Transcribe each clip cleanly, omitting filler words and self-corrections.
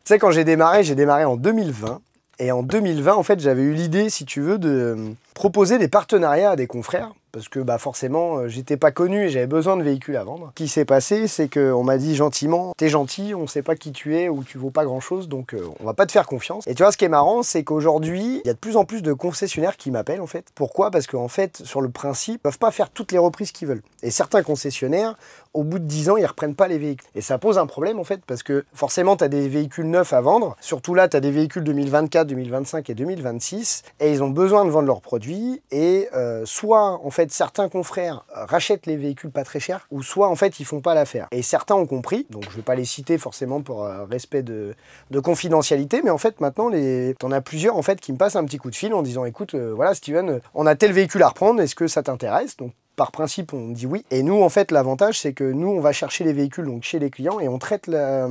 sais, quand j'ai démarré en 2020. Et en 2020, en fait, j'avais eu l'idée, si tu veux, de proposer des partenariats à des confrères. Parce que bah, forcément, j'étais pas connu et j'avais besoin de véhicules à vendre. Ce qui s'est passé, c'est qu'on m'a dit gentiment, t'es gentil, on sait pas qui tu es ou tu vaux pas grand chose, donc on va pas te faire confiance. Et tu vois, ce qui est marrant, c'est qu'aujourd'hui, il y a de plus en plus de concessionnaires qui m'appellent en fait. Pourquoi? Parce qu'en fait, sur le principe, ils peuvent pas faire toutes les reprises qu'ils veulent. Et certains concessionnaires, au bout de 10 ans, ils reprennent pas les véhicules. Et ça pose un problème en fait, parce que forcément, tu as des véhicules neufs à vendre. Surtout là, tu as des véhicules 2024, 2025 et 2026. Et ils ont besoin de vendre leurs produits. Et soit, en fait, certains confrères rachètent les véhicules pas très chers, ou soit, en fait, ils font pas l'affaire. Et certains ont compris, donc je vais pas les citer forcément pour respect de confidentialité, mais en fait, maintenant, t'en as plusieurs, en fait, qui me passent un petit coup de fil en disant, écoute, voilà, Steven, on a tel véhicule à reprendre, est-ce que ça t'intéresse? Donc, par principe, on dit oui. Et nous, en fait, l'avantage, c'est que nous, on va chercher les véhicules donc chez les clients et on traite la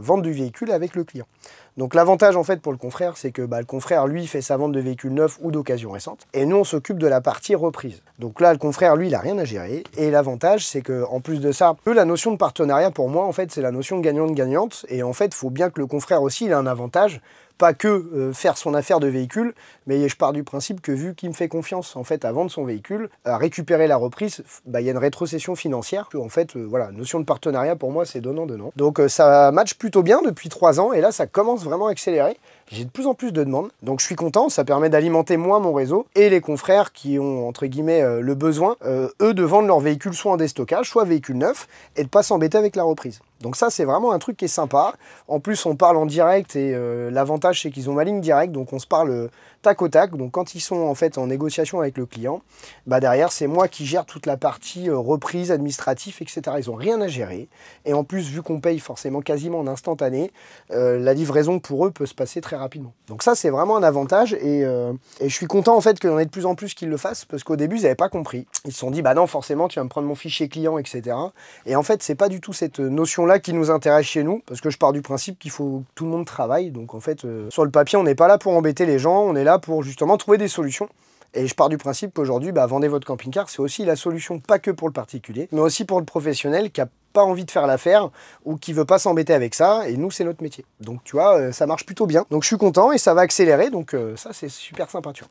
vente du véhicule avec le client. Donc l'avantage, en fait, pour le confrère, c'est que le confrère, lui, fait sa vente de véhicules neufs ou d'occasion récente. Et nous, on s'occupe de la partie reprise. Donc là, le confrère, lui, il n'a rien à gérer. Et l'avantage, c'est qu'en plus de ça, la notion de partenariat, pour moi, en fait, c'est la notion gagnante-gagnante. Et en fait, il faut bien que le confrère aussi, il ait un avantage. Pas que faire son affaire de véhicule, mais je pars du principe que vu qu'il me fait confiance en fait à vendre son véhicule, à récupérer la reprise, il y a une rétrocession financière. En fait, voilà, notion de partenariat pour moi c'est donnant-donnant. Donc ça match plutôt bien depuis 3 ans et là ça commence vraiment à accélérer. J'ai de plus en plus de demandes, donc je suis content, ça permet d'alimenter moi mon réseau et les confrères qui ont entre guillemets le besoin, eux, de vendre leurs véhicules soit en déstockage, soit véhicules neufs et de pas s'embêter avec la reprise. Donc ça c'est vraiment un truc qui est sympa. En plus on parle en direct et l'avantage c'est qu'ils ont ma ligne directe, donc on se parle tac au tac. Donc quand ils sont en fait en négociation avec le client, derrière c'est moi qui gère toute la partie reprise, administratif, etc. Ils n'ont rien à gérer. Et en plus vu qu'on paye forcément quasiment en instantané, la livraison pour eux peut se passer très rapidement. Donc ça c'est vraiment un avantage et je suis content en fait qu'il y en ait de plus en plus qui le fassent parce qu'au début ils n'avaient pas compris. Ils se sont dit bah non forcément tu vas me prendre mon fichier client, etc. Et en fait c'est pas du tout cette notion là qui nous intéresse chez nous parce que je pars du principe qu'il faut que tout le monde travaille. Donc en fait sur le papier on n'est pas là pour embêter les gens, on est là pour justement trouver des solutions. Et je pars du principe qu'aujourd'hui, vendez votre camping-car, c'est aussi la solution, pas que pour le particulier, mais aussi pour le professionnel qui n'a pas envie de faire l'affaire ou qui veut pas s'embêter avec ça. Et nous, c'est notre métier. Donc tu vois, ça marche plutôt bien. Donc je suis content et ça va accélérer. Donc ça, c'est super sympa, tu vois.